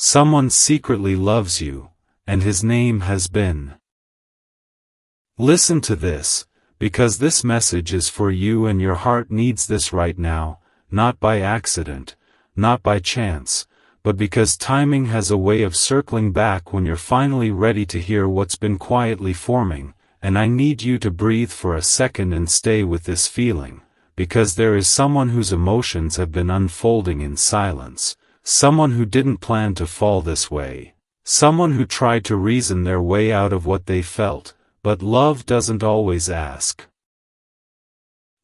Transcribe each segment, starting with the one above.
Someone secretly loves you, and his name has been. Listen to this, because this message is for you and your heart needs this right now, not by accident, not by chance, but because timing has a way of circling back when you're finally ready to hear what's been quietly forming, and I need you to breathe for a second and stay with this feeling, because there is someone whose emotions have been unfolding in silence, someone who didn't plan to fall this way, someone who tried to reason their way out of what they felt, but love doesn't always ask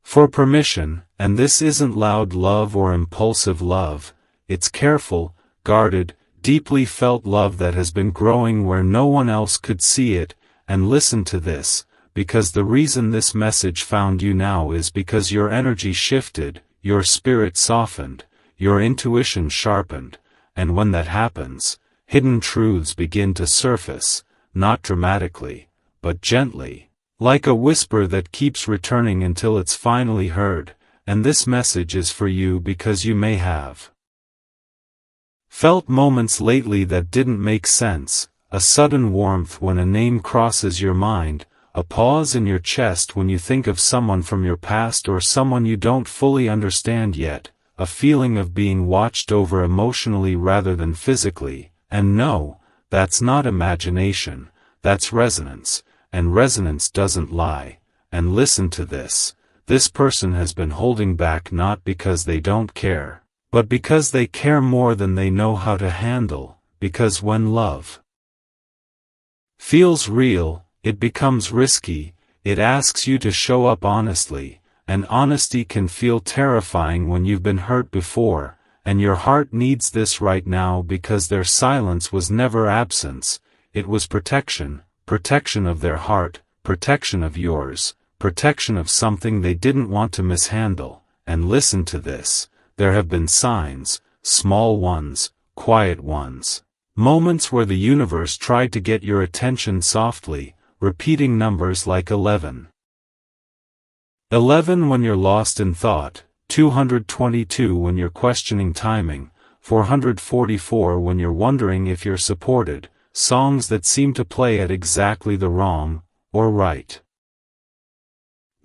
for permission, and this isn't loud love or impulsive love, it's careful, guarded, deeply felt love that has been growing where no one else could see it, and listen to this, because the reason this message found you now is because your energy shifted, your spirit softened, your intuition sharpened, and when that happens, hidden truths begin to surface, not dramatically, but gently, like a whisper that keeps returning until it's finally heard, and this message is for you because you may have felt moments lately that didn't make sense, a sudden warmth when a name crosses your mind, a pause in your chest when you think of someone from your past or someone you don't fully understand yet, a feeling of being watched over emotionally rather than physically, and no, that's not imagination, that's resonance, and resonance doesn't lie, and listen to this, this person has been holding back not because they don't care, but because they care more than they know how to handle, because when love feels real, it becomes risky, it asks you to show up honestly, and honesty can feel terrifying when you've been hurt before, and your heart needs this right now because their silence was never absence, it was protection, protection of their heart, protection of yours, protection of something they didn't want to mishandle, and listen to this, there have been signs, small ones, quiet ones, moments where the universe tried to get your attention softly, repeating numbers like 11. 11 when you're lost in thought, 222 when you're questioning timing, 444 when you're wondering if you're supported, songs that seem to play at exactly the wrong, or right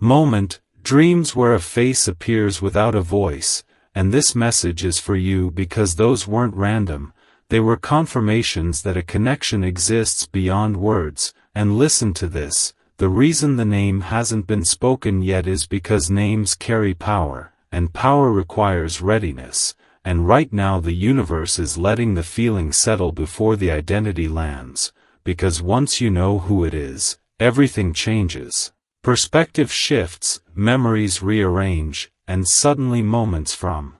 moment, dreams where a face appears without a voice, and this message is for you because those weren't random, they were confirmations that a connection exists beyond words, and listen to this, the reason the name hasn't been spoken yet is because names carry power, and power requires readiness, and right now the universe is letting the feeling settle before the identity lands, because once you know who it is, everything changes. Perspective shifts, memories rearrange, and suddenly moments from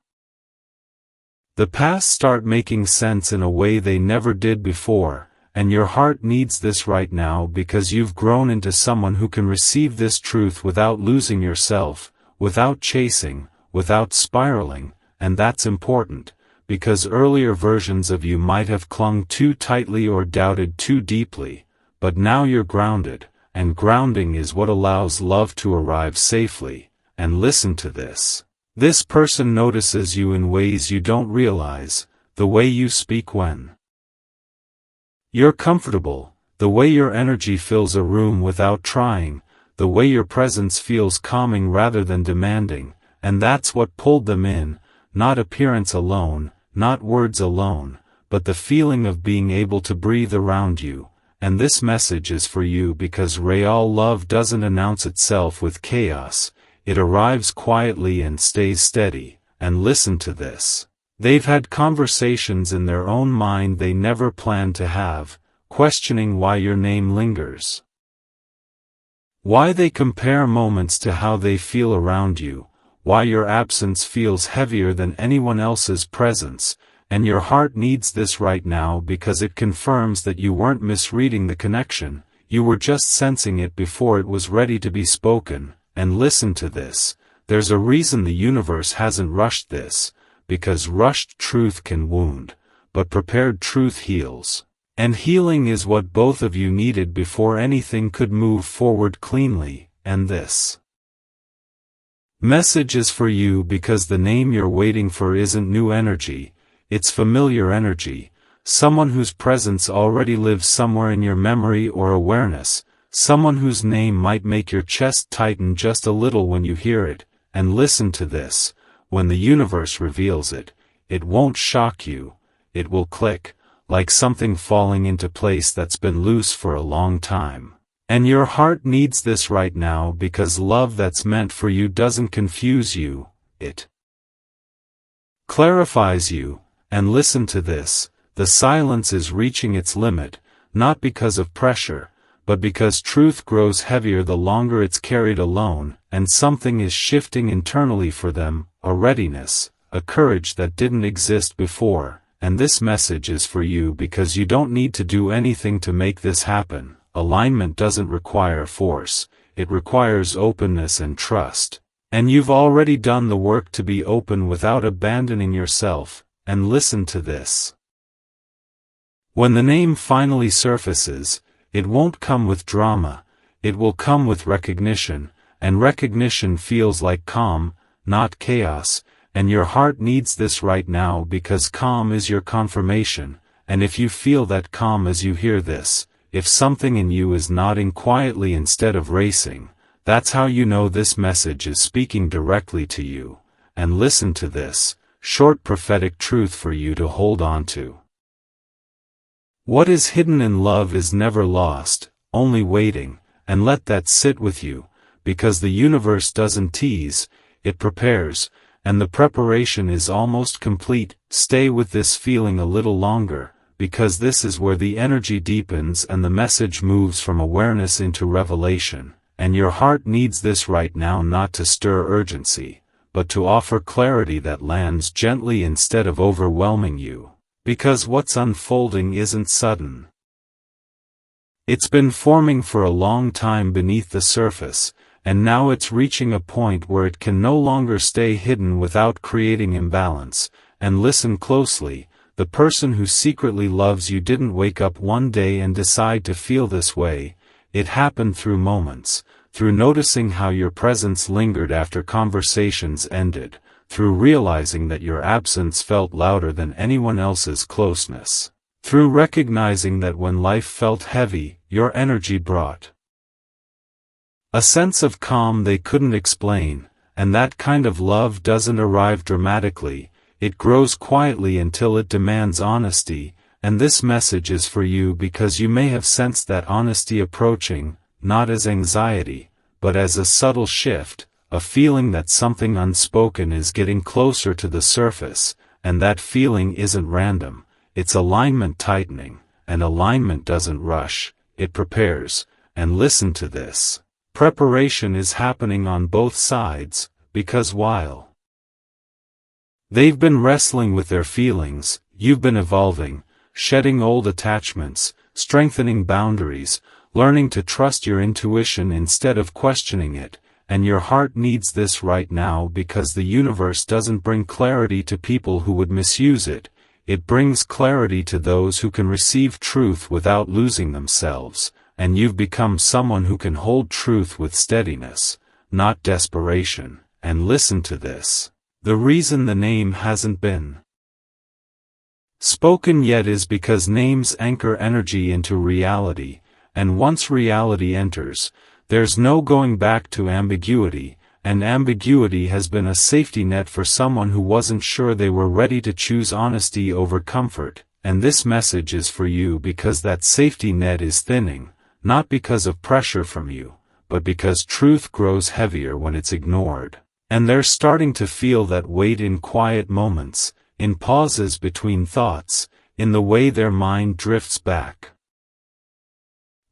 the past start making sense in a way they never did before, and your heart needs this right now because you've grown into someone who can receive this truth without losing yourself, without chasing, without spiraling, and that's important, because earlier versions of you might have clung too tightly or doubted too deeply, but now you're grounded, and grounding is what allows love to arrive safely, and listen to this. This person notices you in ways you don't realize, the way you speak when you're comfortable, the way your energy fills a room without trying, the way your presence feels calming rather than demanding, and that's what pulled them in, not appearance alone, not words alone, but the feeling of being able to breathe around you, and this message is for you because real love doesn't announce itself with chaos, it arrives quietly and stays steady, and listen to this. They've had conversations in their own mind they never planned to have, questioning why your name lingers. Why they compare moments to how they feel around you, why your absence feels heavier than anyone else's presence, and your heart needs this right now because it confirms that you weren't misreading the connection, you were just sensing it before it was ready to be spoken, and listen to this, there's a reason the universe hasn't rushed this, because rushed truth can wound, but prepared truth heals. And healing is what both of you needed before anything could move forward cleanly, and this message is for you because the name you're waiting for isn't new energy, it's familiar energy, someone whose presence already lives somewhere in your memory or awareness, someone whose name might make your chest tighten just a little when you hear it. And listen to this, when the universe reveals it, it won't shock you, it will click, like something falling into place that's been loose for a long time. And your heart needs this right now because love that's meant for you doesn't confuse you, it clarifies you. And listen to this, the silence is reaching its limit, not because of pressure, but because truth grows heavier the longer it's carried alone, and something is shifting internally for them, a readiness, a courage that didn't exist before. And this message is for you because you don't need to do anything to make this happen. Alignment doesn't require force, it requires openness and trust. And you've already done the work to be open without abandoning yourself. And listen to this. When the name finally surfaces, it won't come with drama, it will come with recognition, and recognition feels like calm, not chaos, and your heart needs this right now because calm is your confirmation. And if you feel that calm as you hear this, if something in you is nodding quietly instead of racing, that's how you know this message is speaking directly to you. And listen to this, short prophetic truth for you to hold on to. What is hidden in love is never lost, only waiting, and let that sit with you, because the universe doesn't tease, it prepares, and the preparation is almost complete. Stay with this feeling a little longer, because this is where the energy deepens and the message moves from awareness into revelation, and your heart needs this right now not to stir urgency, but to offer clarity that lands gently instead of overwhelming you. Because what's unfolding isn't sudden. It's been forming for a long time beneath the surface, and now it's reaching a point where it can no longer stay hidden without creating imbalance. And listen closely, the person who secretly loves you didn't wake up one day and decide to feel this way. It happened through moments, through noticing how your presence lingered after conversations ended, through realizing that your absence felt louder than anyone else's closeness, through recognizing that when life felt heavy, your energy brought a sense of calm they couldn't explain. And that kind of love doesn't arrive dramatically, it grows quietly until it demands honesty. And this message is for you because you may have sensed that honesty approaching, not as anxiety, but as a subtle shift, a feeling that something unspoken is getting closer to the surface. And that feeling isn't random, it's alignment tightening, and alignment doesn't rush, it prepares. And listen to this. Preparation is happening on both sides, because while they've been wrestling with their feelings, you've been evolving, shedding old attachments, strengthening boundaries, learning to trust your intuition instead of questioning it. And your heart needs this right now because the universe doesn't bring clarity to people who would misuse it, it brings clarity to those who can receive truth without losing themselves. And you've become someone who can hold truth with steadiness, not desperation. And listen to this. The reason the name hasn't been spoken yet is because names anchor energy into reality, and once reality enters, there's no going back to ambiguity, and ambiguity has been a safety net for someone who wasn't sure they were ready to choose honesty over comfort. And this message is for you because that safety net is thinning. Not because of pressure from you, but because truth grows heavier when it's ignored. And they're starting to feel that weight in quiet moments, in pauses between thoughts, in the way their mind drifts back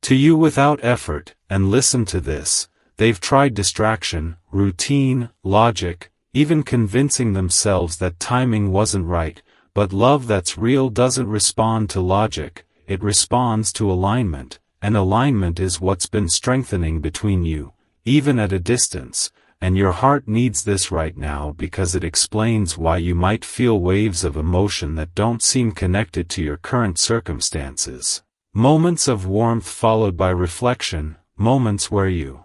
to you without effort. And listen to this, they've tried distraction, routine, logic, even convincing themselves that timing wasn't right, but love that's real doesn't respond to logic, it responds to alignment. And alignment is what's been strengthening between you, even at a distance. And your heart needs this right now because it explains why you might feel waves of emotion that don't seem connected to your current circumstances. Moments of warmth followed by reflection, moments where you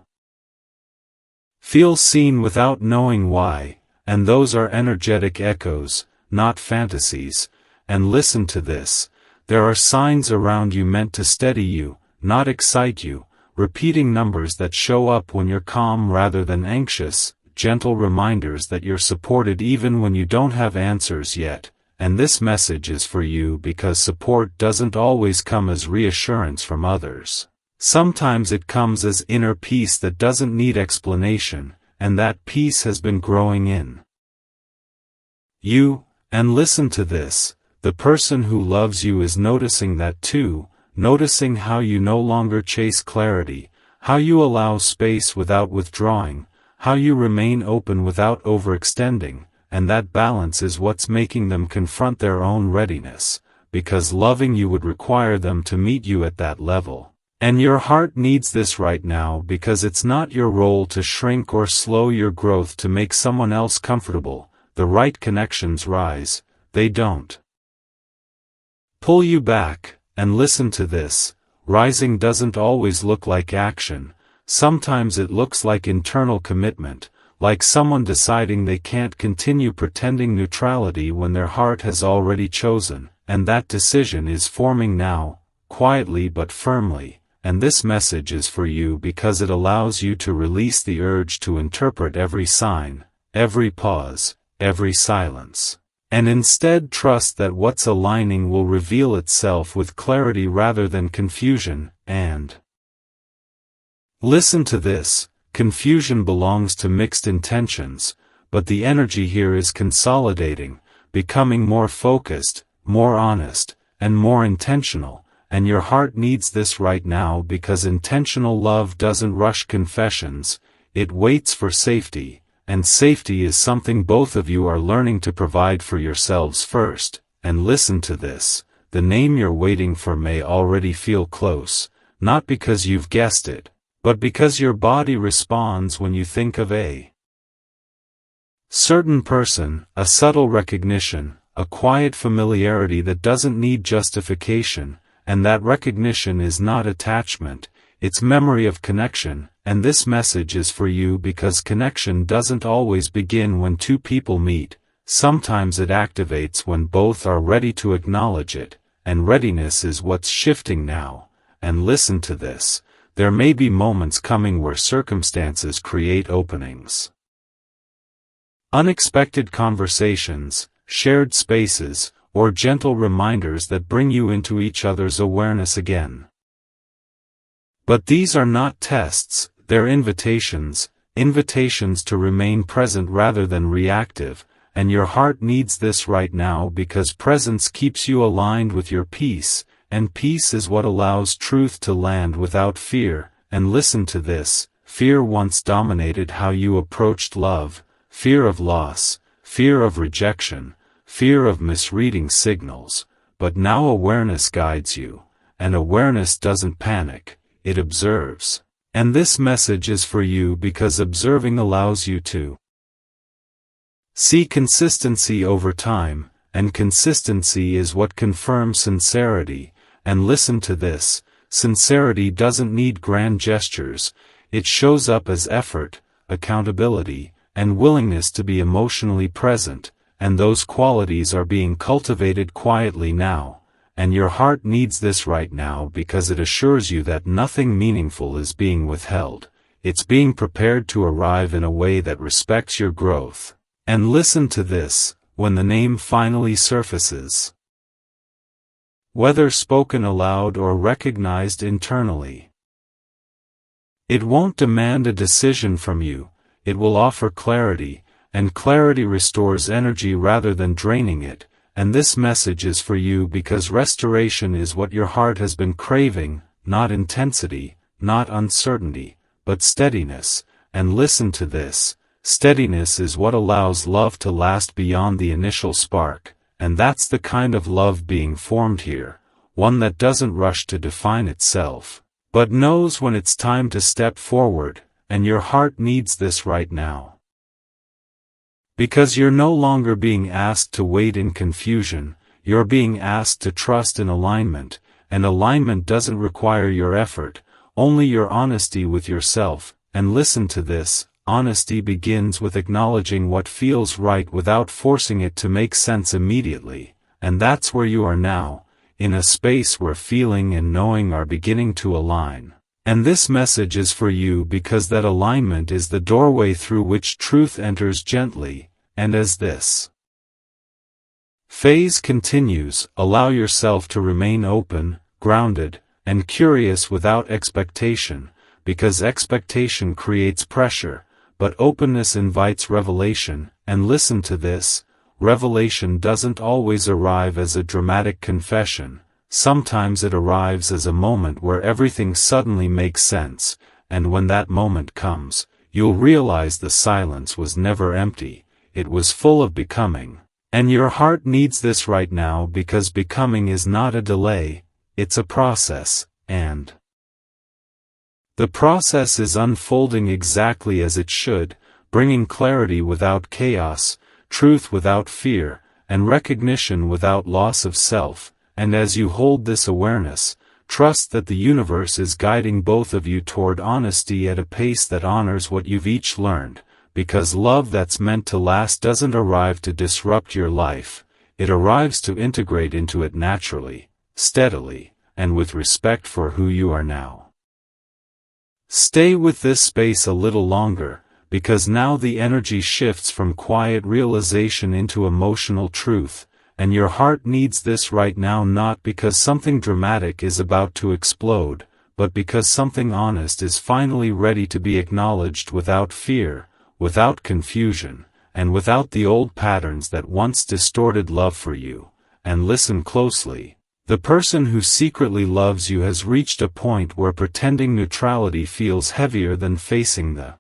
feel seen without knowing why, and those are energetic echoes, not fantasies. And listen to this. There are signs around you meant to steady you, not excite you, repeating numbers that show up when you're calm rather than anxious, gentle reminders that you're supported even when you don't have answers yet. And this message is for you because support doesn't always come as reassurance from others. Sometimes it comes as inner peace that doesn't need explanation, and that peace has been growing in you. And listen to this, the person who loves you is noticing that too, noticing how you no longer chase clarity, how you allow space without withdrawing, how you remain open without overextending, and that balance is what's making them confront their own readiness, because loving you would require them to meet you at that level. And your heart needs this right now because it's not your role to shrink or slow your growth to make someone else comfortable. The right connections rise, they don't pull you back. And listen to this, rising doesn't always look like action, sometimes it looks like internal commitment, like someone deciding they can't continue pretending neutrality when their heart has already chosen, and that decision is forming now, quietly but firmly. And this message is for you because it allows you to release the urge to interpret every sign, every pause, every silence. And instead trust that what's aligning will reveal itself with clarity rather than confusion. And listen to this, confusion belongs to mixed intentions, but the energy here is consolidating, becoming more focused, more honest, and more intentional. And your heart needs this right now because intentional love doesn't rush confessions, it waits for safety. And safety is something both of you are learning to provide for yourselves first. And listen to this, the name you're waiting for may already feel close, not because you've guessed it, but because your body responds when you think of a certain person, a subtle recognition, a quiet familiarity that doesn't need justification, and that recognition is not attachment, it's memory of connection. And this message is for you because connection doesn't always begin when two people meet, sometimes it activates when both are ready to acknowledge it, and readiness is what's shifting now. And listen to this, there may be moments coming where circumstances create openings. Unexpected conversations, shared spaces, or gentle reminders that bring you into each other's awareness again. But these are not tests. They're invitations to remain present rather than reactive, and your heart needs this right now because presence keeps you aligned with your peace, and peace is what allows truth to land without fear. And listen to this, fear once dominated how you approached love, fear of loss, fear of rejection, fear of misreading signals, but now awareness guides you, and awareness doesn't panic, it observes. And this message is for you because observing allows you to see consistency over time, and consistency is what confirms sincerity. And listen to this, sincerity doesn't need grand gestures, it shows up as effort, accountability, and willingness to be emotionally present, and those qualities are being cultivated quietly now. And your heart needs this right now because it assures you that nothing meaningful is being withheld. It's being prepared to arrive in a way that respects your growth. And listen to this, when the name finally surfaces, whether spoken aloud or recognized internally, it won't demand a decision from you, it will offer clarity, and clarity restores energy rather than draining it. And this message is for you because restoration is what your heart has been craving, not intensity, not uncertainty, but steadiness. And listen to this, steadiness is what allows love to last beyond the initial spark, and that's the kind of love being formed here, one that doesn't rush to define itself, but knows when it's time to step forward, and your heart needs this right now. Because you're no longer being asked to wait in confusion, you're being asked to trust in alignment, and alignment doesn't require your effort, only your honesty with yourself. And listen to this, honesty begins with acknowledging what feels right without forcing it to make sense immediately, and that's where you are now, in a space where feeling and knowing are beginning to align. And this message is for you because that alignment is the doorway through which truth enters gently, and as this phase continues, allow yourself to remain open, grounded, and curious without expectation, because expectation creates pressure, but openness invites revelation. And listen to this, revelation doesn't always arrive as a dramatic confession. Sometimes it arrives as a moment where everything suddenly makes sense, and when that moment comes, you'll realize the silence was never empty, it was full of becoming. And your heart needs this right now because becoming is not a delay, it's a process, and the process is unfolding exactly as it should, bringing clarity without chaos, truth without fear, and recognition without loss of self. And as you hold this awareness, trust that the universe is guiding both of you toward honesty at a pace that honors what you've each learned, because love that's meant to last doesn't arrive to disrupt your life, it arrives to integrate into it naturally, steadily, and with respect for who you are now. Stay with this space a little longer, because now the energy shifts from quiet realization into emotional truth. And your heart needs this right now not because something dramatic is about to explode, but because something honest is finally ready to be acknowledged without fear, without confusion, and without the old patterns that once distorted love for you. And listen closely. The person who secretly loves you has reached a point where pretending neutrality feels heavier than facing the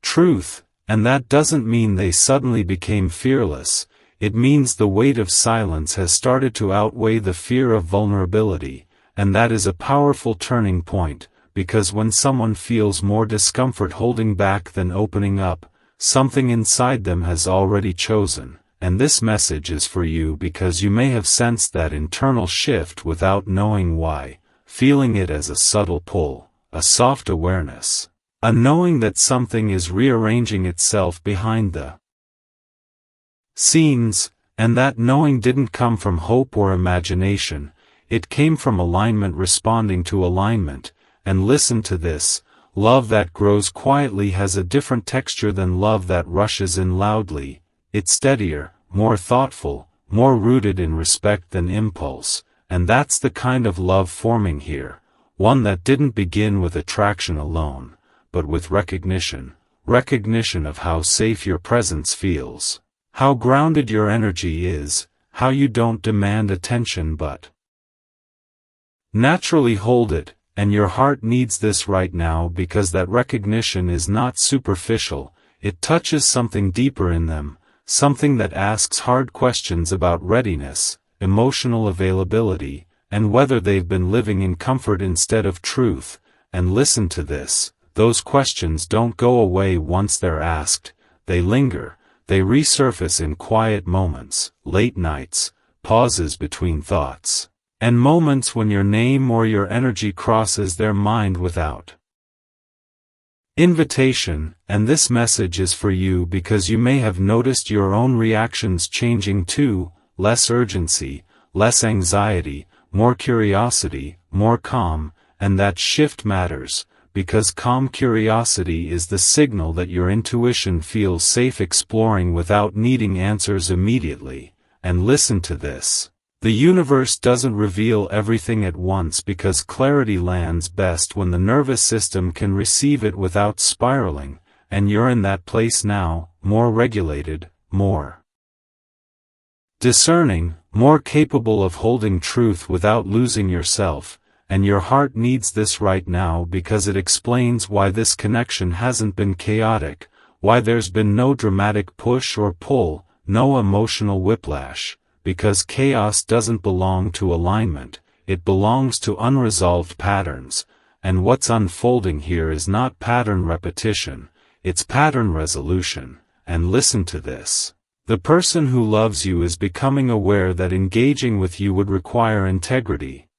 truth, and that doesn't mean they suddenly became fearless. It means the weight of silence has started to outweigh the fear of vulnerability, and that is a powerful turning point, because when someone feels more discomfort holding back than opening up, something inside them has already chosen, and this message is for you because you may have sensed that internal shift without knowing why, feeling it as a subtle pull, a soft awareness, a knowing that something is rearranging itself behind the scenes, and that knowing didn't come from hope or imagination, it came from alignment responding to alignment. And listen to this, love that grows quietly has a different texture than love that rushes in loudly, it's steadier, more thoughtful, more rooted in respect than impulse, and that's the kind of love forming here, one that didn't begin with attraction alone, but with recognition of how safe your presence feels. How grounded your energy is, how you don't demand attention but naturally hold it, and your heart needs this right now because that recognition is not superficial, it touches something deeper in them, something that asks hard questions about readiness, emotional availability, and whether they've been living in comfort instead of truth. And listen to this, those questions don't go away once they're asked, they linger. They resurface in quiet moments, late nights, pauses between thoughts, and moments when your name or your energy crosses their mind without invitation. And this message is for you because you may have noticed your own reactions changing too, less urgency, less anxiety, more curiosity, more calm, and that shift matters. Because calm curiosity is the signal that your intuition feels safe exploring without needing answers immediately. And listen to this. The universe doesn't reveal everything at once because clarity lands best when the nervous system can receive it without spiraling, and you're in that place now, more regulated, more discerning, more capable of holding truth without losing yourself. And your heart needs this right now because it explains why this connection hasn't been chaotic, why there's been no dramatic push or pull, no emotional whiplash, because chaos doesn't belong to alignment, it belongs to unresolved patterns, and what's unfolding here is not pattern repetition, it's pattern resolution. And listen to this. The person who loves you is becoming aware that engaging with you would require integrity.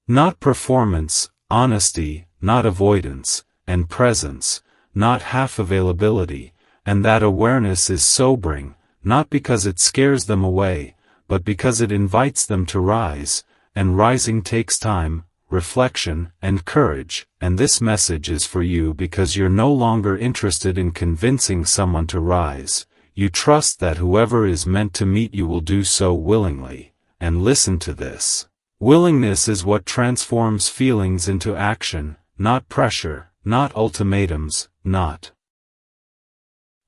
Not performance, honesty, not avoidance, and presence, not half availability, and that awareness is sobering, not because it scares them away, but because it invites them to rise, and rising takes time, reflection, and courage, and this message is for you because you're no longer interested in convincing someone to rise. You trust that whoever is meant to meet you will do so willingly, and listen to this. Willingness is what transforms feelings into action, not pressure, not ultimatums, not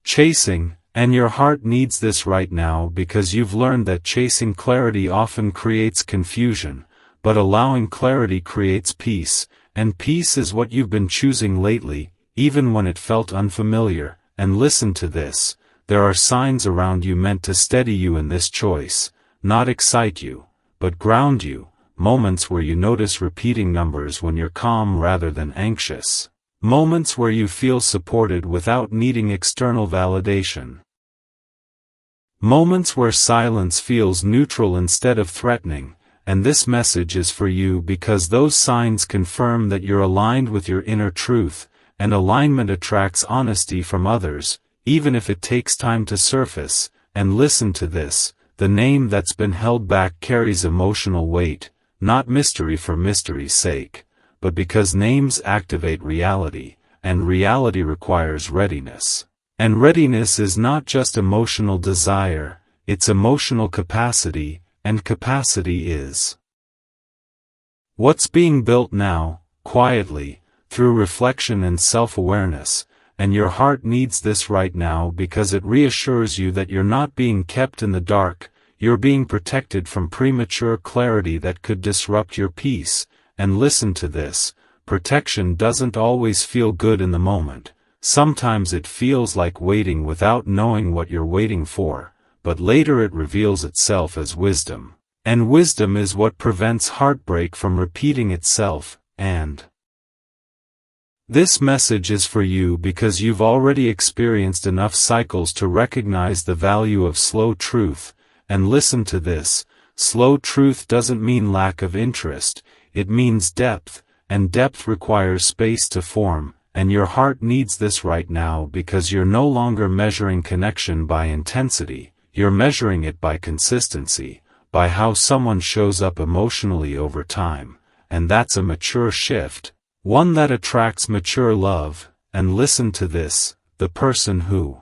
chasing, and your heart needs this right now because you've learned that chasing clarity often creates confusion, but allowing clarity creates peace, and peace is what you've been choosing lately, even when it felt unfamiliar. And listen to this, there are signs around you meant to steady you in this choice, not excite you, but ground you, moments where you notice repeating numbers when you're calm rather than anxious, moments where you feel supported without needing external validation, moments where silence feels neutral instead of threatening. And this message is for you because those signs confirm that you're aligned with your inner truth, and alignment attracts honesty from others, even if it takes time to surface. And listen to this, the name that's been held back carries emotional weight, not mystery for mystery's sake, but because names activate reality, and reality requires readiness. And readiness is not just emotional desire, it's emotional capacity, and capacity is what's being built now, quietly, through reflection and self-awareness, and your heart needs this right now because it reassures you that you're not being kept in the dark, you're being protected from premature clarity that could disrupt your peace. And listen to this, protection doesn't always feel good in the moment, sometimes it feels like waiting without knowing what you're waiting for. But later it reveals itself as wisdom. And wisdom is what prevents heartbreak from repeating itself, and this message is for you because you've already experienced enough cycles to recognize the value of slow truth. And listen to this, slow truth doesn't mean lack of interest, it means depth, and depth requires space to form. And your heart needs this right now because you're no longer measuring connection by intensity. You're measuring it by consistency, by how someone shows up emotionally over time, and that's a mature shift, one that attracts mature love. And listen to this, the person who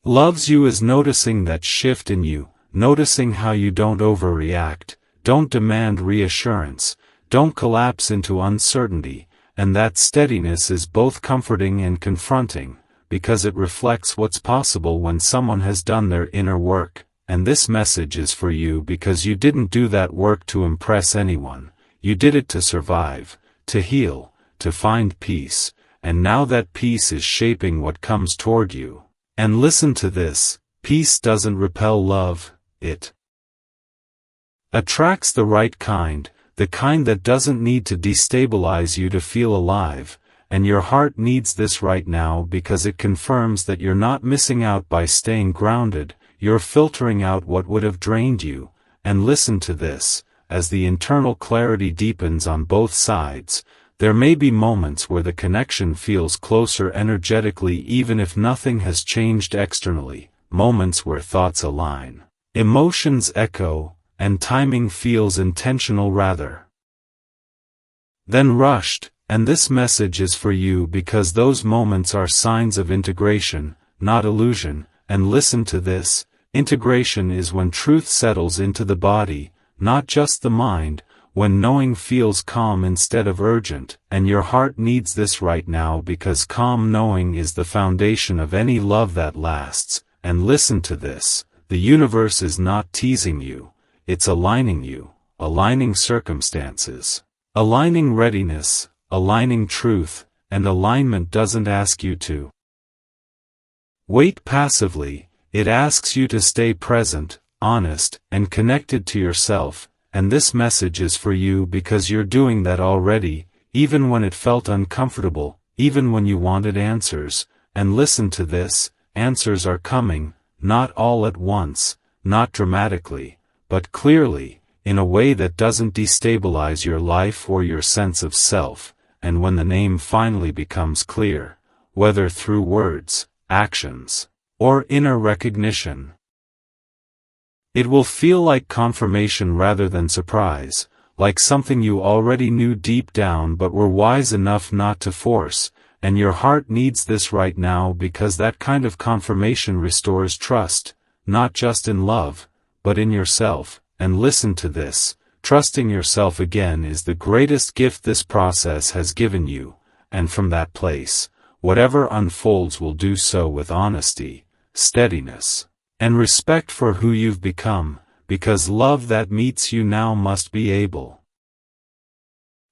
loves you is noticing that shift in you, noticing how you don't overreact, don't demand reassurance, don't collapse into uncertainty, and that steadiness is both comforting and confronting, because it reflects what's possible when someone has done their inner work. And this message is for you because you didn't do that work to impress anyone, you did it to survive, to heal, to find peace, and now that peace is shaping what comes toward you. And listen to this, peace doesn't repel love, it attracts the right kind, the kind that doesn't need to destabilize you to feel alive. And your heart needs this right now because it confirms that you're not missing out by staying grounded, you're filtering out what would have drained you. And listen to this, as the internal clarity deepens on both sides, there may be moments where the connection feels closer energetically even if nothing has changed externally, moments where thoughts align, emotions echo, and timing feels intentional rather than rushed. And this message is for you because those moments are signs of integration, not illusion. And listen to this, integration is when truth settles into the body, not just the mind, when knowing feels calm instead of urgent. And your heart needs this right now because calm knowing is the foundation of any love that lasts. And listen to this, the universe is not teasing you, it's aligning you, aligning circumstances, aligning readiness, aligning truth. And alignment doesn't ask you to wait passively, it asks you to stay present, honest, and connected to yourself. And this message is for you because you're doing that already, even when it felt uncomfortable, even when you wanted answers. And listen to this, answers are coming, not all at once, not dramatically, but clearly, in a way that doesn't destabilize your life or your sense of self. And when the name finally becomes clear, whether through words, actions, or inner recognition, It will feel like confirmation rather than surprise, like something you already knew deep down but were wise enough not to force, and your heart needs this right now because that kind of confirmation restores trust, not just in love, but in yourself. And listen to this, trusting yourself again is the greatest gift this process has given you, and from that place, whatever unfolds will do so with honesty, steadiness, and respect for who you've become, because love that meets you now must be able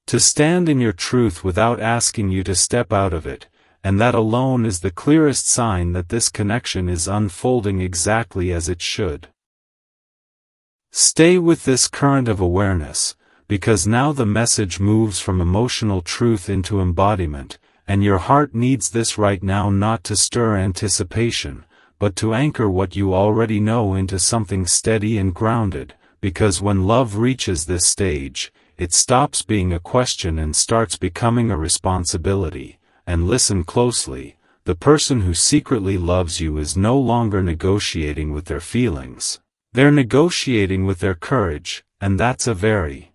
to stand in your truth without asking you to step out of it, and that alone is the clearest sign that this connection is unfolding exactly as it should. Stay with this current of awareness, because now the message moves from emotional truth into embodiment, and your heart needs this right now not to stir anticipation, but to anchor what you already know into something steady and grounded, because when love reaches this stage, it stops being a question and starts becoming a responsibility. And listen closely, the person who secretly loves you is no longer negotiating with their feelings. They're negotiating with their courage, and that's a very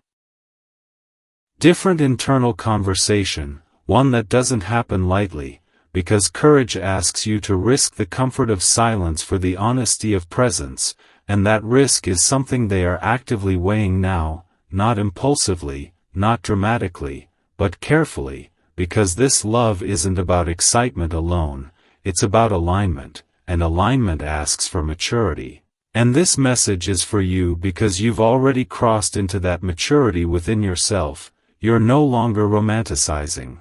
different internal conversation, one that doesn't happen lightly, because courage asks you to risk the comfort of silence for the honesty of presence, and that risk is something they are actively weighing now, not impulsively, not dramatically, but carefully, because this love isn't about excitement alone, it's about alignment, and alignment asks for maturity. And this message is for you because you've already crossed into that maturity within yourself. You're no longer romanticizing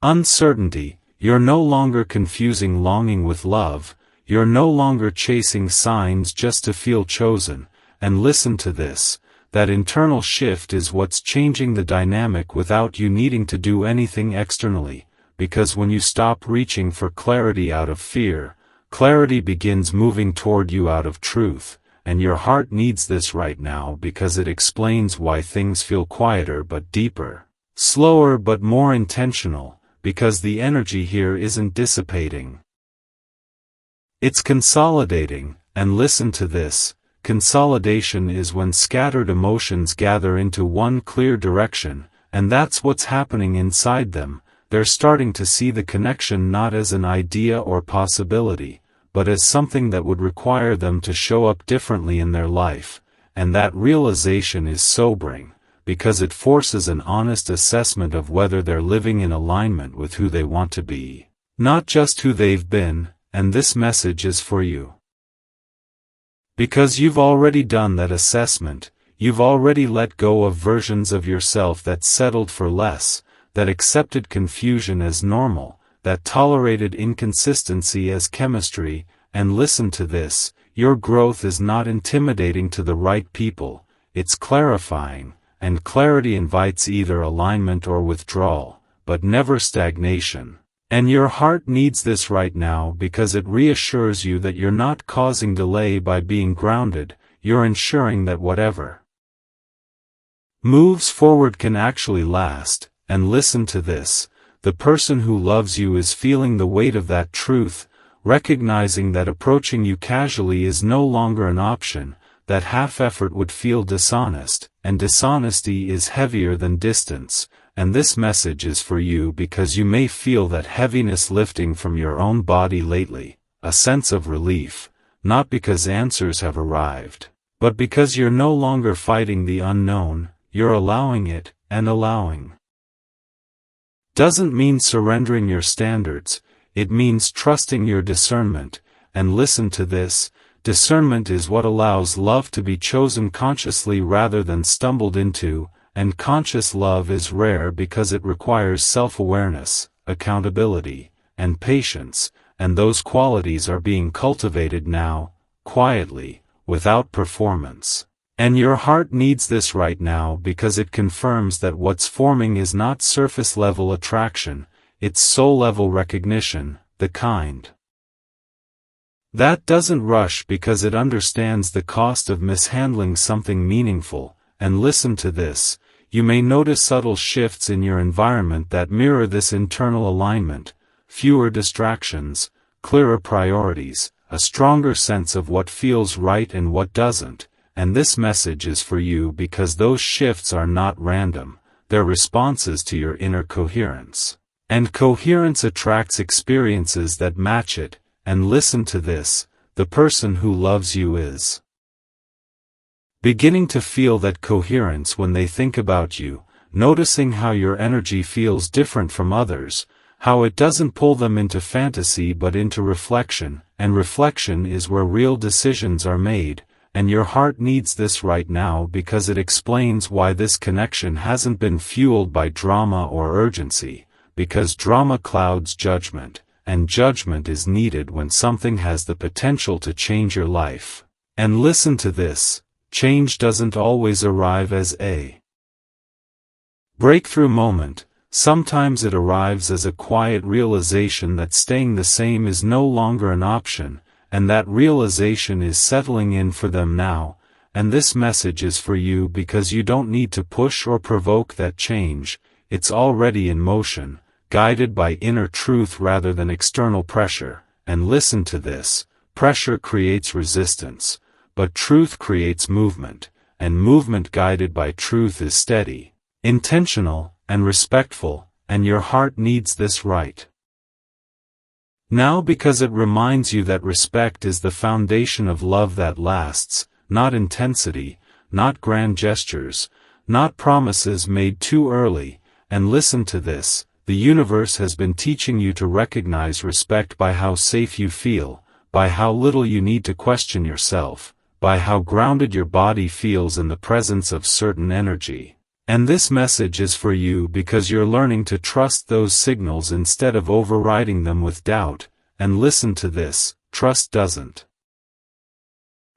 uncertainty, you're no longer confusing longing with love, you're no longer chasing signs just to feel chosen. And listen to this, that internal shift is what's changing the dynamic without you needing to do anything externally, because when you stop reaching for clarity out of fear, clarity begins moving toward you out of truth, and your heart needs this right now because it explains why things feel quieter but deeper, slower but more intentional, because the energy here isn't dissipating. It's consolidating, and listen to this, consolidation is when scattered emotions gather into one clear direction, and that's what's happening inside them. They're starting to see the connection not as an idea or possibility, but as something that would require them to show up differently in their life, and that realization is sobering, because it forces an honest assessment of whether they're living in alignment with who they want to be, not just who they've been. And this message is for you. Because you've already done that assessment, you've already let go of versions of yourself that settled for less, that accepted confusion as normal, that tolerated inconsistency as chemistry. And listen to this, your growth is not intimidating to the right people, it's clarifying, and clarity invites either alignment or withdrawal, but never stagnation. And your heart needs this right now because it reassures you that you're not causing delay by being grounded, you're ensuring that whatever moves forward can actually last. And listen to this, the person who loves you is feeling the weight of that truth, recognizing that approaching you casually is no longer an option, that half effort would feel dishonest, and dishonesty is heavier than distance. And this message is for you because you may feel that heaviness lifting from your own body lately, a sense of relief, not because answers have arrived, but because you're no longer fighting the unknown, you're allowing it, and allowing doesn't mean surrendering your standards, it means trusting your discernment. And listen to this, discernment is what allows love to be chosen consciously rather than stumbled into. And conscious love is rare because it requires self-awareness, accountability, and patience, and those qualities are being cultivated now, quietly, without performance. And your heart needs this right now because it confirms that what's forming is not surface-level attraction, it's soul-level recognition, the kind that doesn't rush because it understands the cost of mishandling something meaningful. And listen to this, you may notice subtle shifts in your environment that mirror this internal alignment, fewer distractions, clearer priorities, a stronger sense of what feels right and what doesn't, and this message is for you because those shifts are not random, they're responses to your inner coherence. And coherence attracts experiences that match it, and listen to this, the person who loves you is beginning to feel that coherence when they think about you, noticing how your energy feels different from others, how it doesn't pull them into fantasy but into reflection, and reflection is where real decisions are made, and your heart needs this right now because it explains why this connection hasn't been fueled by drama or urgency, because drama clouds judgment, and judgment is needed when something has the potential to change your life. And listen to this, change doesn't always arrive as a breakthrough moment. Sometimes it arrives as a quiet realization that staying the same is no longer an option, and that realization is settling in for them now, and this message is for you because you don't need to push or provoke that change, it's already in motion, guided by inner truth rather than external pressure. And listen to this, pressure creates resistance, but truth creates movement, and movement guided by truth is steady, intentional, and respectful, and your heart needs this right now because it reminds you that respect is the foundation of love that lasts, not intensity, not grand gestures, not promises made too early. And listen to this, the universe has been teaching you to recognize respect by how safe you feel, by how little you need to question yourself, by how grounded your body feels in the presence of certain energy. And this message is for you because you're learning to trust those signals instead of overriding them with doubt. And listen to this, trust doesn't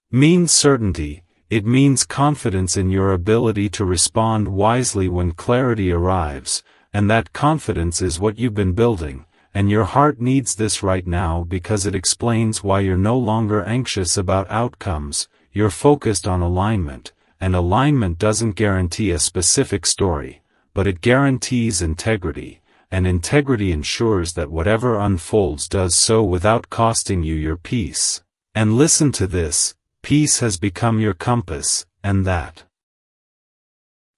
mean certainty, it means confidence in your ability to respond wisely when clarity arrives, and that confidence is what you've been building, and your heart needs this right now because it explains why you're no longer anxious about outcomes, you're focused on alignment. And alignment doesn't guarantee a specific story, but it guarantees integrity, and integrity ensures that whatever unfolds does so without costing you your peace. And listen to this, peace has become your compass, and that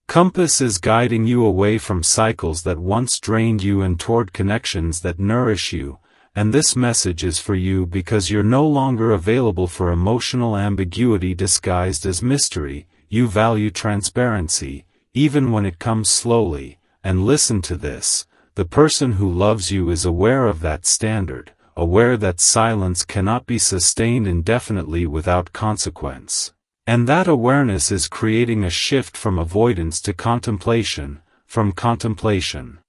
compass is guiding you away from cycles that once drained you and toward connections that nourish you, and this message is for you because you're no longer available for emotional ambiguity disguised as mystery. You value transparency, even when it comes slowly, and listen to this, the person who loves you is aware of that standard, aware that silence cannot be sustained indefinitely without consequence. And that awareness is creating a shift from avoidance to contemplation, from contemplation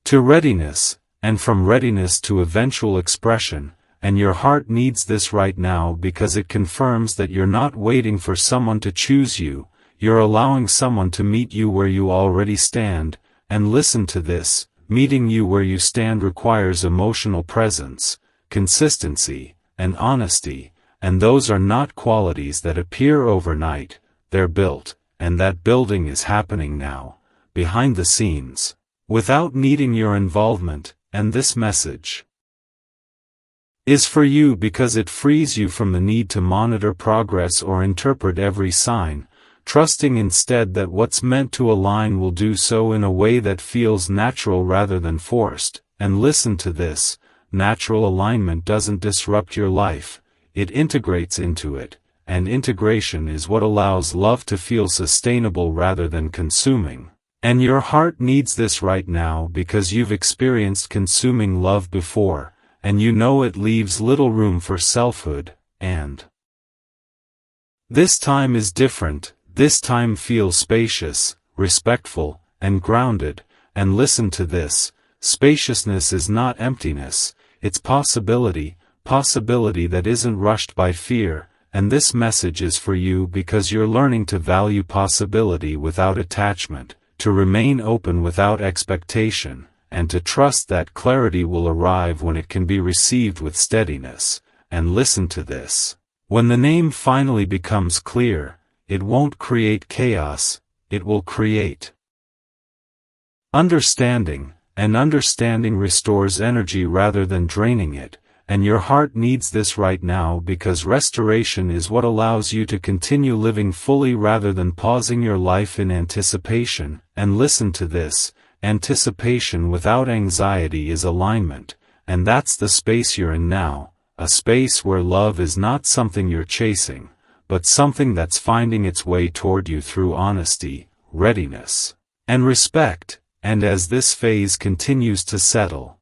to readiness, and from readiness to eventual expression. And your heart needs this right now because it confirms that you're not waiting for someone to choose you, you're allowing someone to meet you where you already stand. And listen to this, meeting you where you stand requires emotional presence, consistency, and honesty, and those are not qualities that appear overnight, they're built, and that building is happening now, behind the scenes, without needing your involvement. And this message is for you because it frees you from the need to monitor progress or interpret every sign, trusting instead that what's meant to align will do so in a way that feels natural rather than forced. And listen to this, natural alignment doesn't disrupt your life, it integrates into it, and integration is what allows love to feel sustainable rather than consuming. And your heart needs this right now because you've experienced consuming love before, and you know it leaves little room for selfhood, and this time is different, this time feels spacious, respectful, and grounded. And listen to this, spaciousness is not emptiness, it's possibility, possibility that isn't rushed by fear. And this message is for you because you're learning to value possibility without attachment, to remain open without expectation, and to trust that clarity will arrive when it can be received with steadiness. And listen to this, when the name finally becomes clear, it won't create chaos, it will create understanding, and understanding restores energy rather than draining it, and your heart needs this right now because restoration is what allows you to continue living fully rather than pausing your life in anticipation. And listen to this, anticipation without anxiety is alignment, and that's the space you're in now, a space where love is not something you're chasing, but something that's finding its way toward you through honesty, readiness, and respect. And as this phase continues to settle,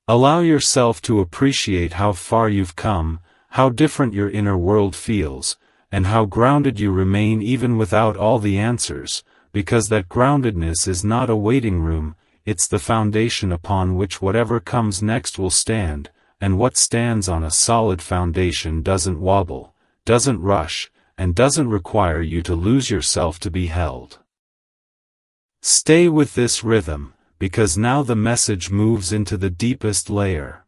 allow yourself to appreciate how far you've come, how different your inner world feels, and how grounded you remain even without all the answers, because that groundedness is not a waiting room, it's the foundation upon which whatever comes next will stand, and what stands on a solid foundation doesn't wobble, doesn't rush, and doesn't require you to lose yourself to be held. Stay with this rhythm, because now the message moves into the deepest layer.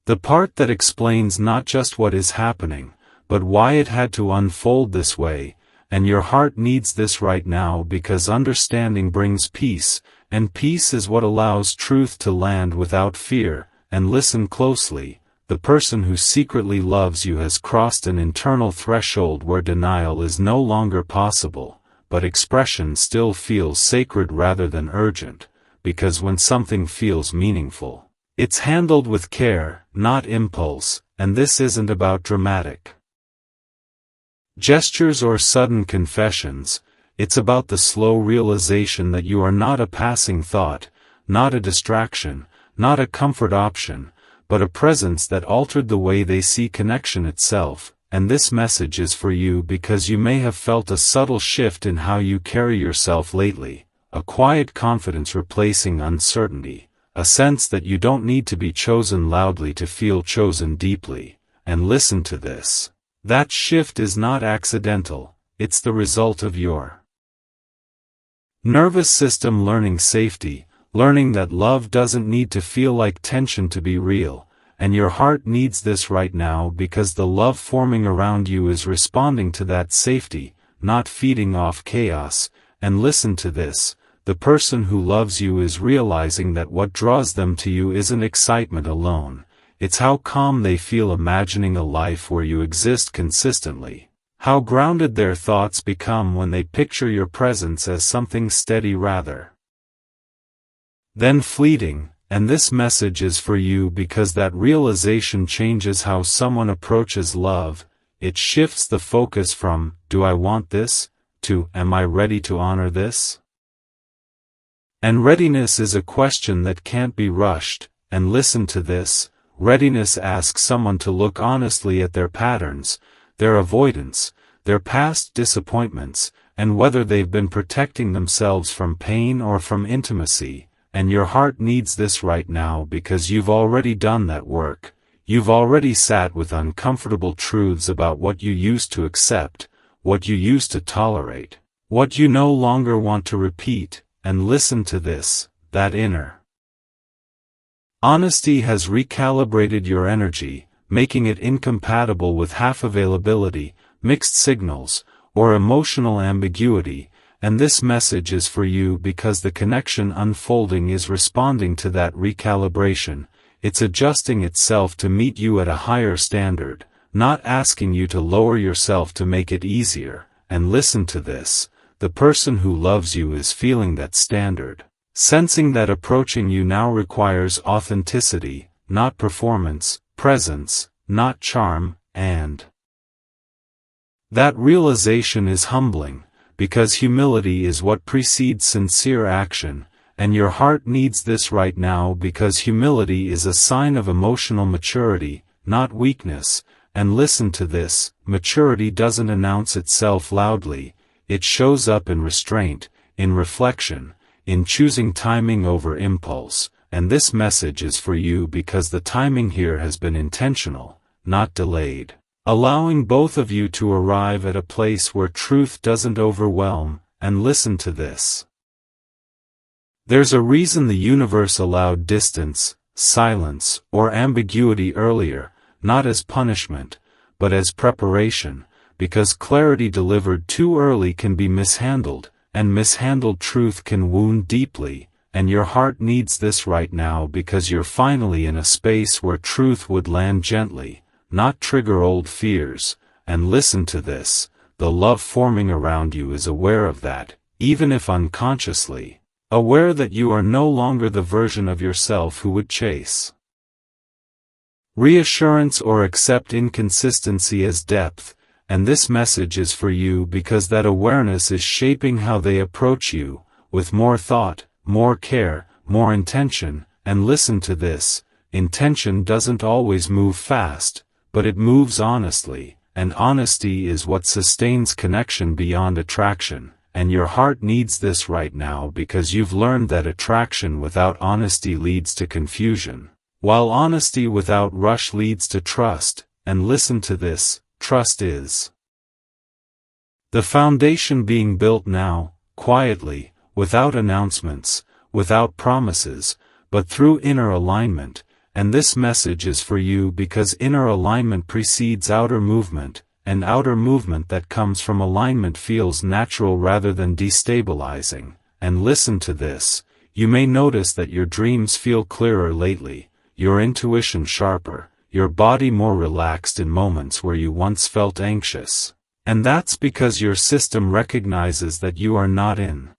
The part that explains not just what is happening, but why it had to unfold this way, and your heart needs this right now because understanding brings peace, and peace is what allows truth to land without fear. And listen closely, the person who secretly loves you has crossed an internal threshold where denial is no longer possible, but expression still feels sacred rather than urgent, because when something feels meaningful, it's handled with care, not impulse, and this isn't about dramatic gestures or sudden confessions, it's about the slow realization that you are not a passing thought, not a distraction, not a comfort option, but a presence that altered the way they see connection itself. And this message is for you because you may have felt a subtle shift in how you carry yourself lately, a quiet confidence replacing uncertainty, a sense that you don't need to be chosen loudly to feel chosen deeply. And listen to this. That shift is not accidental, it's the result of your nervous system learning safety, learning that love doesn't need to feel like tension to be real. And your heart needs this right now because the love forming around you is responding to that safety, not feeding off chaos. And listen to this, the person who loves you is realizing that what draws them to you isn't excitement alone, it's how calm they feel imagining a life where you exist consistently, how grounded their thoughts become when they picture your presence as something steady rather than fleeting. And this message is for you because that realization changes how someone approaches love. It shifts the focus from, do I want this, to, am I ready to honor this? And readiness is a question that can't be rushed. And listen to this, readiness asks someone to look honestly at their patterns, their avoidance, their past disappointments, and whether they've been protecting themselves from pain or from intimacy. And your heart needs this right now because you've already done that work, you've already sat with uncomfortable truths about what you used to accept, what you used to tolerate, what you no longer want to repeat. And listen to this, that inner honesty has recalibrated your energy, making it incompatible with half availability, mixed signals, or emotional ambiguity. And this message is for you because the connection unfolding is responding to that recalibration, it's adjusting itself to meet you at a higher standard, not asking you to lower yourself to make it easier. And listen to this, the person who loves you is feeling that standard, sensing that approaching you now requires authenticity, not performance, presence, not charm, and that realization is humbling. Because humility is what precedes sincere action, and your heart needs this right now because humility is a sign of emotional maturity, not weakness. And listen to this, maturity doesn't announce itself loudly, it shows up in restraint, in reflection, in choosing timing over impulse. And this message is for you because the timing here has been intentional, not delayed, allowing both of you to arrive at a place where truth doesn't overwhelm. And listen to this. There's a reason the universe allowed distance, silence, or ambiguity earlier, not as punishment, but as preparation, because clarity delivered too early can be mishandled, and mishandled truth can wound deeply. and your heart needs this right now because you're finally in a space where truth would land gently, not trigger old fears. And listen to this, the love forming around you is aware of that, even if unconsciously, aware that you are no longer the version of yourself who would chase reassurance or accept inconsistency as depth. And this message is for you because that awareness is shaping how they approach you, with more thought, more care, more intention. And listen to this, intention doesn't always move fast, but it moves honestly, and honesty is what sustains connection beyond attraction. And your heart needs this right now because you've learned that attraction without honesty leads to confusion, while honesty without rush leads to trust. And listen to this, trust is the foundation being built now, quietly, without announcements, without promises, but through inner alignment. And this message is for you because inner alignment precedes outer movement, and outer movement that comes from alignment feels natural rather than destabilizing. And listen to this, you may notice that your dreams feel clearer lately, your intuition sharper, your body more relaxed in moments where you once felt anxious. And that's because your system recognizes that you are not in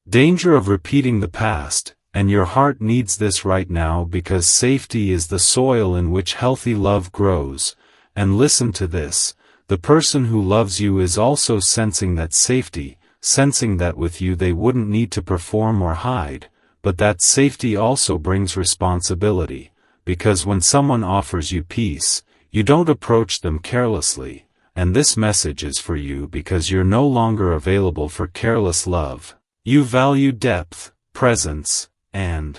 danger of repeating the past, and your heart needs this right now because safety is the soil in which healthy love grows. And listen to this, the person who loves you is also sensing that safety, sensing that with you they wouldn't need to perform or hide. But that safety also brings responsibility, because when someone offers you peace, you don't approach them carelessly. And this message is for you because you're no longer available for careless love. You value depth, presence, and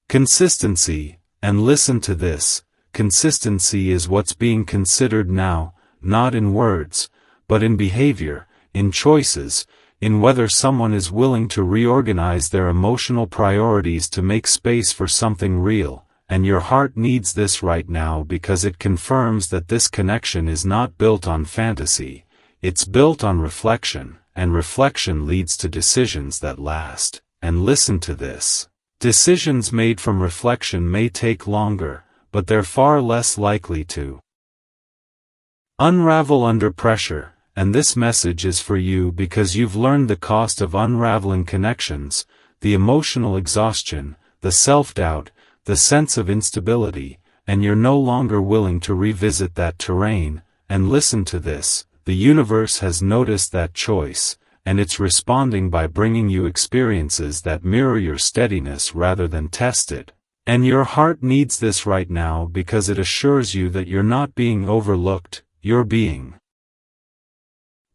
consistency. And listen to this, consistency is what's being considered now, not in words, but in behavior, in choices, in whether someone is willing to reorganize their emotional priorities to make space for something real. And your heart needs this right now because it confirms that this connection is not built on fantasy, it's built on reflection, and reflection leads to decisions that last. And listen to this, decisions made from reflection may take longer, but they're far less likely to unravel under pressure. And this message is for you because you've learned the cost of unraveling connections, the emotional exhaustion, the self-doubt, the sense of instability, and you're no longer willing to revisit that terrain. And listen to this, the universe has noticed that choice, and it's responding by bringing you experiences that mirror your steadiness rather than test it. And your heart needs this right now because it assures you that you're not being overlooked, you're being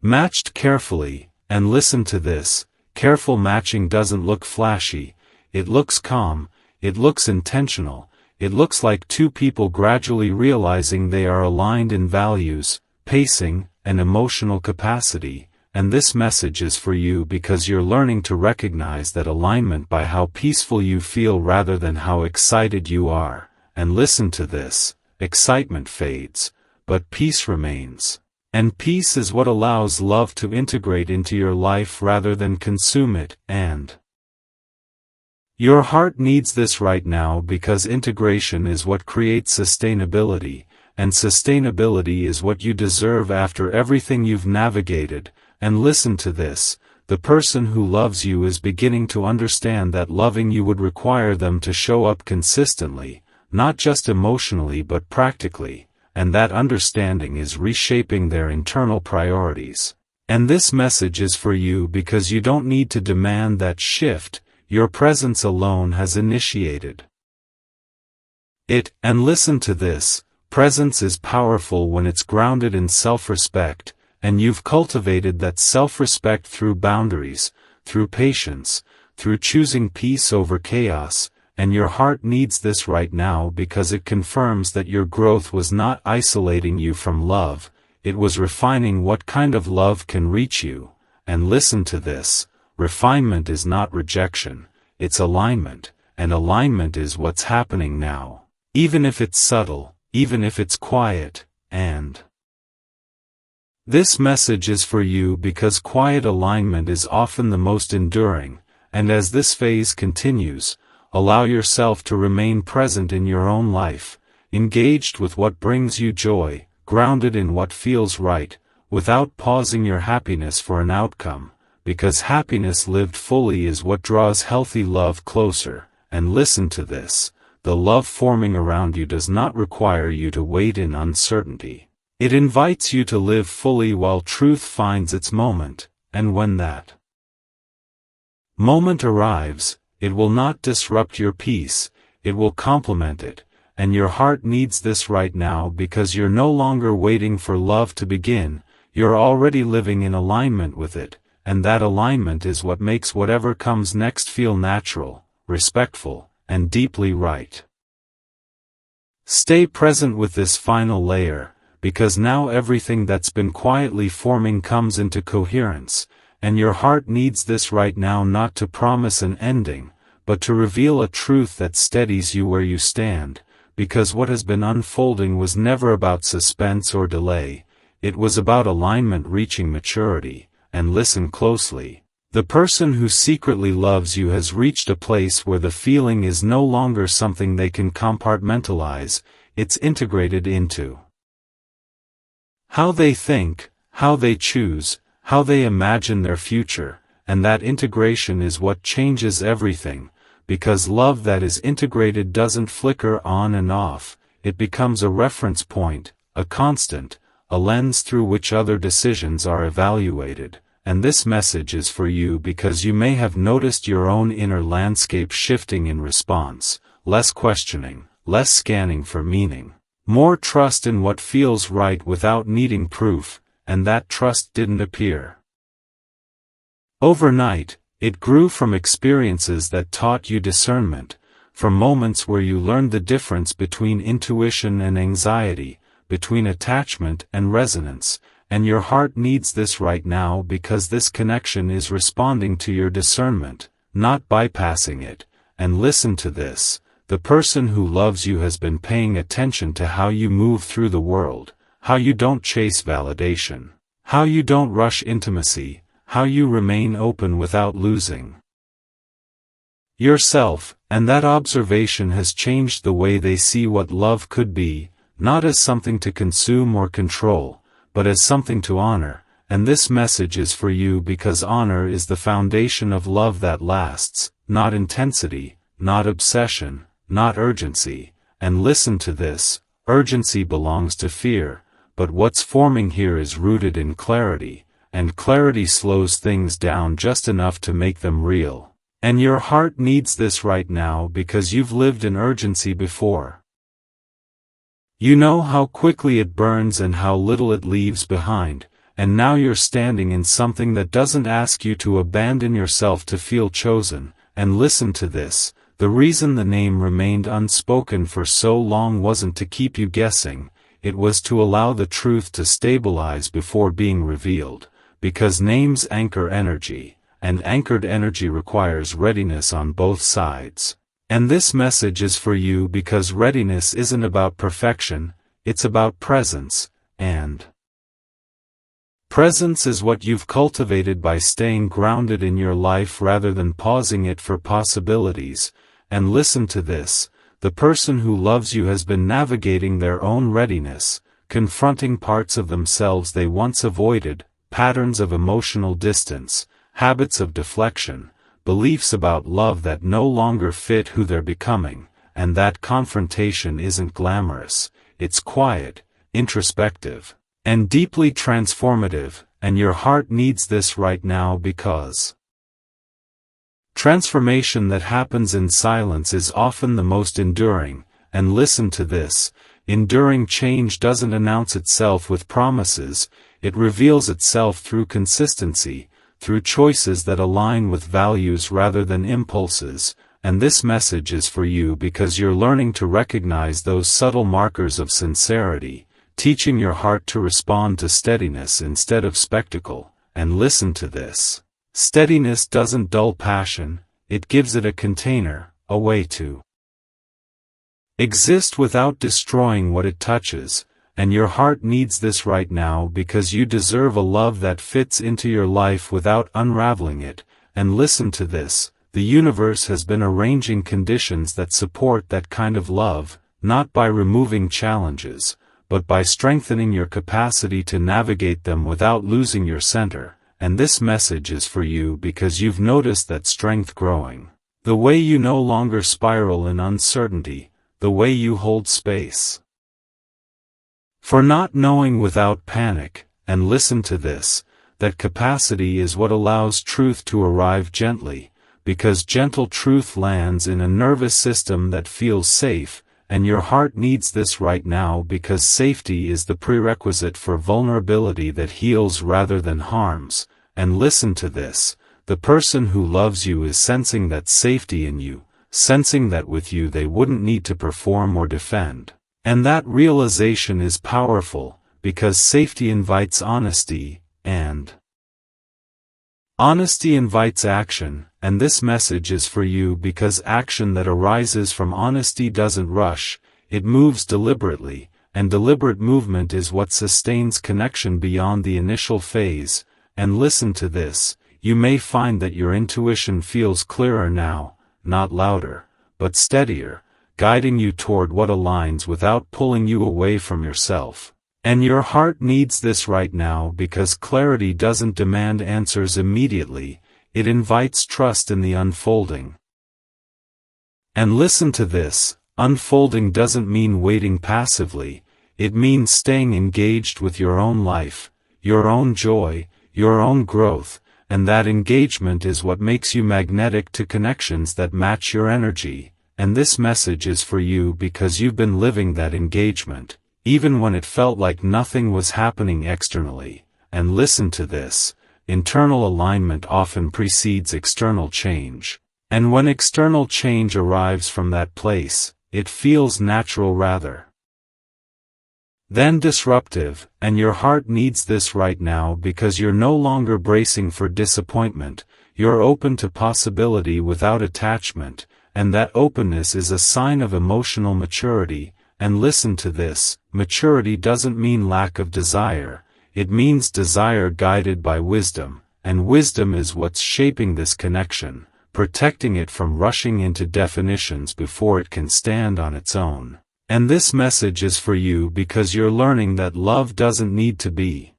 matched carefully. And listen to this, careful matching doesn't look flashy, it looks calm, it looks intentional, it looks like two people gradually realizing they are aligned in values, pacing, and emotional capacity. And this message is for you because you're learning to recognize that alignment by how peaceful you feel rather than how excited you are. And listen to this, excitement fades, but peace remains. And peace is what allows love to integrate into your life rather than consume it. And your heart needs this right now because integration is what creates sustainability, and sustainability is what you deserve after everything you've navigated. And listen to this, the person who loves you is beginning to understand that loving you would require them to show up consistently, not just emotionally but practically. And that understanding is reshaping their internal priorities. And this message is for you because you don't need to demand that shift, your presence alone has initiated it. And listen to this, presence is powerful when it's grounded in self-respect, and you've cultivated that self-respect through boundaries, through patience, through choosing peace over chaos. And your heart needs this right now because it confirms that your growth was not isolating you from love, it was refining what kind of love can reach you. And listen to this, refinement is not rejection, it's alignment, and alignment is what's happening now. Even if it's subtle, even if it's quiet. And this message is for you because quiet alignment is often the most enduring, and as this phase continues, allow yourself to remain present in your own life, engaged with what brings you joy, grounded in what feels right, without pausing your happiness for an outcome, because happiness lived fully is what draws healthy love closer. And listen to this, the love forming around you does not require you to wait in uncertainty. It invites you to live fully while truth finds its moment, and when that moment arrives, it will not disrupt your peace, it will complement it, and your heart needs this right now because you're no longer waiting for love to begin, you're already living in alignment with it, and that alignment is what makes whatever comes next feel natural, respectful, and deeply right. Stay present with this final layer, because now everything that's been quietly forming comes into coherence, and your heart needs this right now not to promise an ending, but to reveal a truth that steadies you where you stand, because what has been unfolding was never about suspense or delay, it was about alignment reaching maturity. And listen closely. The person who secretly loves you has reached a place where the feeling is no longer something they can compartmentalize, it's integrated into how they think, how they choose, how they imagine their future, and that integration is what changes everything, because love that is integrated doesn't flicker on and off, it becomes a reference point, a constant, a lens through which other decisions are evaluated. And this message is for you because you may have noticed your own inner landscape shifting in response, less questioning, less scanning for meaning, more trust in what feels right without needing proof, and that trust didn't appear overnight, it grew from experiences that taught you discernment, from moments where you learned the difference between intuition and anxiety, between attachment and resonance, and your heart needs this right now because this connection is responding to your discernment, not bypassing it. And listen to this, the person who loves you has been paying attention to how you move through the world, how you don't chase validation, how you don't rush intimacy, how you remain open without losing yourself, and that observation has changed the way they see what love could be, not as something to consume or control, but as something to honor. And this message is for you because honor is the foundation of love that lasts, not intensity, not obsession, not urgency. And listen to this, urgency belongs to fear, but what's forming here is rooted in clarity, and clarity slows things down just enough to make them real. And your heart needs this right now because you've lived in urgency before. You know how quickly it burns and how little it leaves behind, and now you're standing in something that doesn't ask you to abandon yourself to feel chosen. And listen to this, the reason the name remained unspoken for so long wasn't to keep you guessing, it was to allow the truth to stabilize before being revealed, because names anchor energy, and anchored energy requires readiness on both sides. And this message is for you because readiness isn't about perfection, it's about presence, and presence is what you've cultivated by staying grounded in your life rather than pausing it for possibilities. And listen to this, the person who loves you has been navigating their own readiness, confronting parts of themselves they once avoided, patterns of emotional distance, habits of deflection, beliefs about love that no longer fit who they're becoming, and that confrontation isn't glamorous, it's quiet, introspective, and deeply transformative, and your heart needs this right now because transformation that happens in silence is often the most enduring. And listen to this, enduring change doesn't announce itself with promises, it reveals itself through consistency, through choices that align with values rather than impulses. And this message is for you because you're learning to recognize those subtle markers of sincerity, teaching your heart to respond to steadiness instead of spectacle. And listen to this, steadiness doesn't dull passion, it gives it a container, a way to exist without destroying what it touches. And your heart needs this right now because you deserve a love that fits into your life without unraveling it. And listen to this, the universe has been arranging conditions that support that kind of love, not by removing challenges, but by strengthening your capacity to navigate them without losing your center. And this message is for you because you've noticed that strength growing. The way you no longer spiral in uncertainty, the way you hold space for not knowing without panic. And listen to this, that capacity is what allows truth to arrive gently, because gentle truth lands in a nervous system that feels safe, and your heart needs this right now because safety is the prerequisite for vulnerability that heals rather than harms. And listen to this, the person who loves you is sensing that safety in you, sensing that with you they wouldn't need to perform or defend. And that realization is powerful, because safety invites honesty, and honesty invites action. And this message is for you because action that arises from honesty doesn't rush, it moves deliberately, and deliberate movement is what sustains connection beyond the initial phase. And listen to this, you may find that your intuition feels clearer now, not louder, but steadier, guiding you toward what aligns without pulling you away from yourself. And your heart needs this right now because clarity doesn't demand answers immediately, it invites trust in the unfolding. And listen to this, unfolding doesn't mean waiting passively, it means staying engaged with your own life, your own joy, your own growth, and that engagement is what makes you magnetic to connections that match your energy. And this message is for you because you've been living that engagement, even when it felt like nothing was happening externally. And listen to this, internal alignment often precedes external change. And when external change arrives from that place, it feels natural rather than disruptive. And your heart needs this right now because you're no longer bracing for disappointment, you're open to possibility without attachment, and that openness is a sign of emotional maturity. And listen to this, maturity doesn't mean lack of desire, it means desire guided by wisdom, and wisdom is what's shaping this connection, protecting it from rushing into definitions before it can stand on its own. And this message is for you because you're learning that love doesn't need to be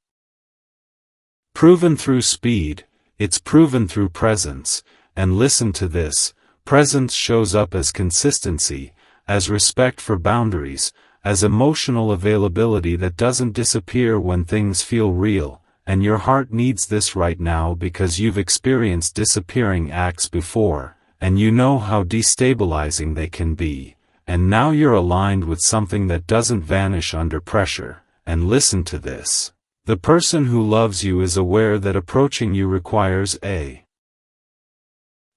proven through speed, it's proven through presence. And listen to this, presence shows up as consistency, as respect for boundaries, as emotional availability that doesn't disappear when things feel real. And your heart needs this right now because you've experienced disappearing acts before, and you know how destabilizing they can be. And now you're aligned with something that doesn't vanish under pressure. And listen to this, the person who loves you is aware that approaching you requires a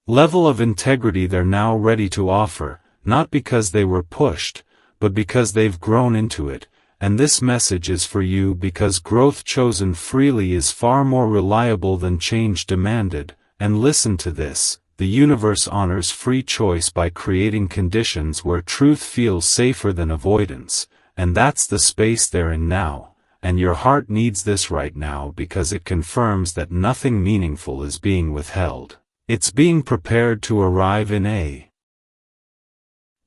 level of integrity they're now ready to offer, not because they were pushed, but because they've grown into it. And this message is for you because growth chosen freely is far more reliable than change demanded. And listen to this, the universe honors free choice by creating conditions where truth feels safer than avoidance, and that's the space they're in now. And your heart needs this right now because it confirms that nothing meaningful is being withheld. It's being prepared to arrive in a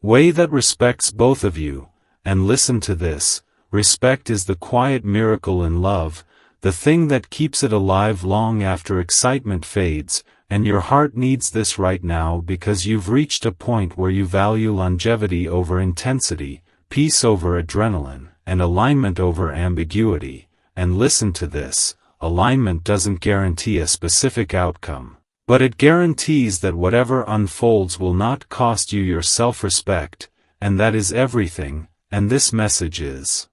way that respects both of you. And listen to this, respect is the quiet miracle in love, the thing that keeps it alive long after excitement fades. And your heart needs this right now because you've reached a point where you value longevity over intensity, peace over adrenaline, and alignment over ambiguity. And listen to this, alignment doesn't guarantee a specific outcome, but it guarantees that whatever unfolds will not cost you your self-respect, and that is everything. And this message is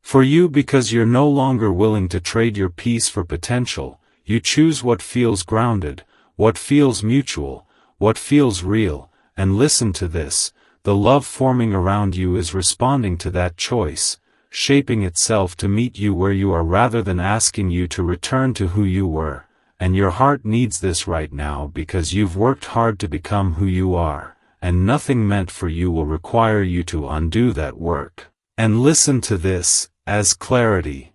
for you because you're no longer willing to trade your peace for potential. You choose what feels grounded, what feels mutual, what feels real. And listen to this, the love forming around you is responding to that choice, shaping itself to meet you where you are rather than asking you to return to who you were. And your heart needs this right now because you've worked hard to become who you are, and nothing meant for you will require you to undo that work. And listen to this, as clarity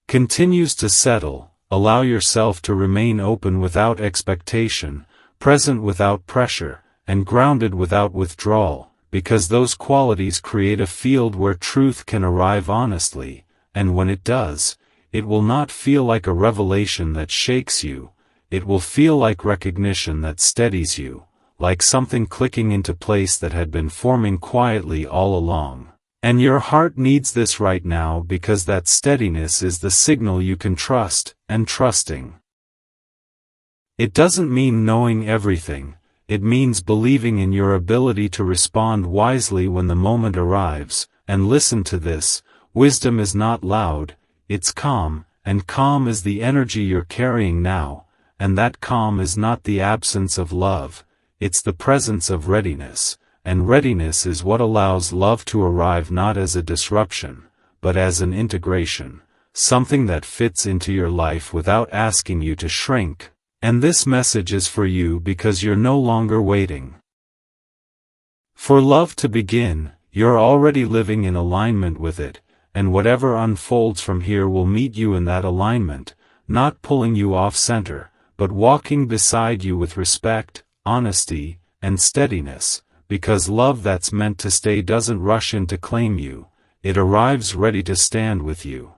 continues to settle, allow yourself to remain open without expectation, present without pressure, and grounded without withdrawal, because those qualities create a field where truth can arrive honestly, and when it does, it will not feel like a revelation that shakes you, it will feel like recognition that steadies you, like something clicking into place that had been forming quietly all along. And your heart needs this right now because that steadiness is the signal you can trust, and trusting. It doesn't mean knowing everything, it means believing in your ability to respond wisely when the moment arrives, and listen to this, wisdom is not loud, it's calm, and calm is the energy you're carrying now, and that calm is not the absence of love, it's the presence of readiness, and readiness is what allows love to arrive not as a disruption, but as an integration, something that fits into your life without asking you to shrink. And this message is for you because you're no longer waiting for love to begin, you're already living in alignment with it, and whatever unfolds from here will meet you in that alignment, not pulling you off center, but walking beside you with respect, honesty, and steadiness, because love that's meant to stay doesn't rush in to claim you, it arrives ready to stand with you.